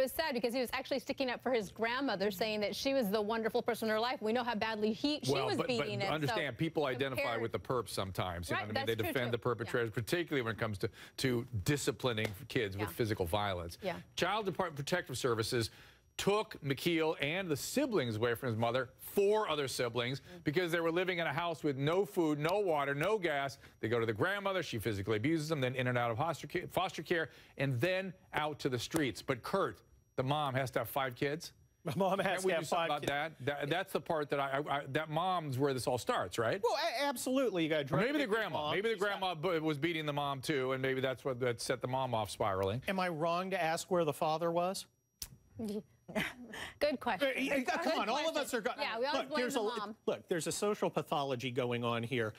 was sad because he was actually sticking up for his grandmother, saying that she was the wonderful person in her life. We know how badly she was beating it. Understand, people identify with the perps sometimes. You know what I mean? They defend the perpetrators, particularly when it comes to disciplining kids with physical violence. Child Protective Services took Meechaiel and the siblings away from his mother, 4 other siblings, because they were living in a house with no food, no water, no gas. They go to the grandmother, she physically abuses them, then in and out of foster care, and then out to the streets. But Kurt, the mom, has to have 5 kids? My mom has to have 5 kids. That's the part that that mom's where this all starts, right? Well, absolutely. You got to maybe the grandma. Maybe the grandma was beating the mom too, and maybe that's what set the mom off spiraling. Am I wrong to ask where the father was? Good question. Come on, all of us are. Yeah, we always blame the mom. Look, there's a social pathology going on here.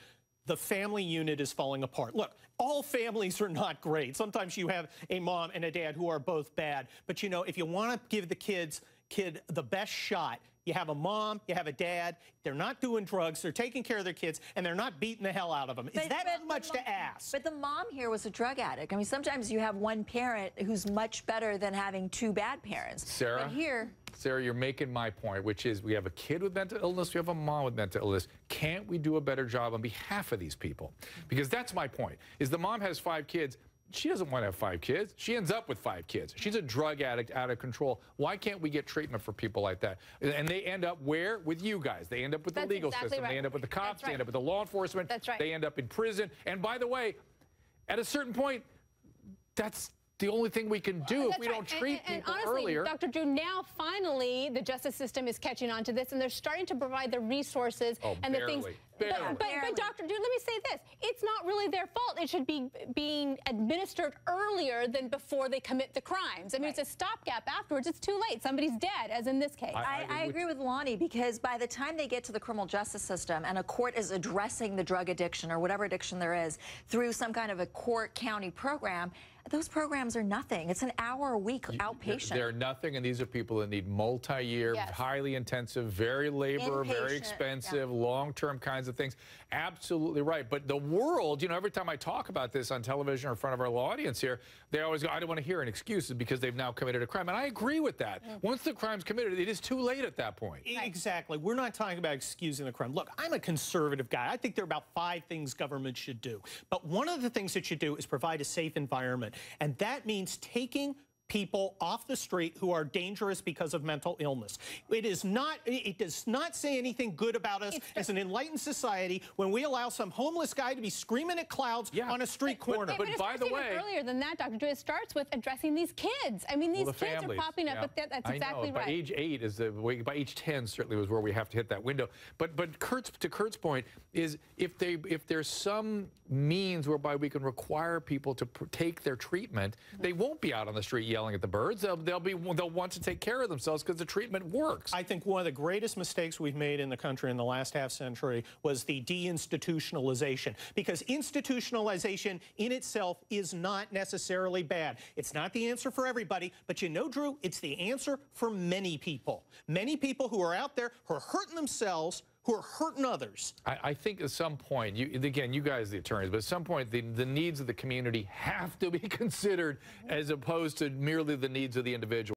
The family unit is falling apart. Look, all families are not great. Sometimes you have a mom and a dad who are both bad. But, you know, if you want to give the kid the best shot, you have a mom, you have a dad, they're not doing drugs, they're taking care of their kids, and they're not beating the hell out of them. Is that too much to ask? But the mom here was a drug addict. I mean, sometimes you have one parent who's much better than having 2 bad parents. Sarah, but here, Sarah, you're making my point, which is we have a kid with mental illness, we have a mom with mental illness. Can't we do a better job on behalf of these people? Because that's my point, is the mom has 5 kids. She doesn't want to have 5 kids. She ends up with 5 kids. She's a drug addict out of control. Why can't we get treatment for people like that? And they end up where? With you guys. They end up with the legal system. They end up with the cops. They end up with the law enforcement. They end up in prison. And by the way, at a certain point, that's the only thing we can do if we don't treat people earlier. Dr. Drew, now finally the justice system is catching on to this, and they're starting to provide the resources and the things. But Dr. Drew, let me say this. It's not really their fault. It should be being administered earlier than before they commit the crimes. I mean, it's a stopgap afterwards. It's too late. Somebody's dead, as in this case. I agree with Lonnie, because by the time they get to the criminal justice system and a court is addressing the drug addiction or whatever addiction there is through some kind of a court county program, those programs are nothing. It's an hour a week outpatient. They're nothing, and these are people that need multi-year, highly intensive, very labor, very expensive, long-term kinds of things. Absolutely right. But the world, you know, every time I talk about this on television or in front of our audience here, they always go, I don't want to hear any excuses because they've now committed a crime. And I agree with that. Once the crime's committed, it is too late at that point. Exactly. We're not talking about excusing the crime. Look, I'm a conservative guy. I think there are about 5 things government should do. But one of the things it should do is provide a safe environment. And that means taking people off the street who are dangerous because of mental illness. It does not say anything good about us as an enlightened society when we allow some homeless guy to be screaming at clouds on a street corner. But by the way, earlier than that, Dr. Drew, it starts with addressing these kids. I mean, these kids are popping up. But that's exactly right. By age 8 is the way. By age 10 certainly was where we have to hit that window. But to Kurt's point is if there's some means whereby we can require people to take their treatment, they won't be out on the street yelling at the birds. They'll want to take care of themselves because the treatment works. I think one of the greatest mistakes we've made in the country in the last half-century was the deinstitutionalization, because institutionalization in itself is not necessarily bad. It's not the answer for everybody, but you know, Drew, it's the answer for many people. Many people who are out there who are hurting themselves, who are hurting others. I think at some point, again, you guys, the attorneys, but at some point, the needs of the community have to be considered as opposed to merely the needs of the individual.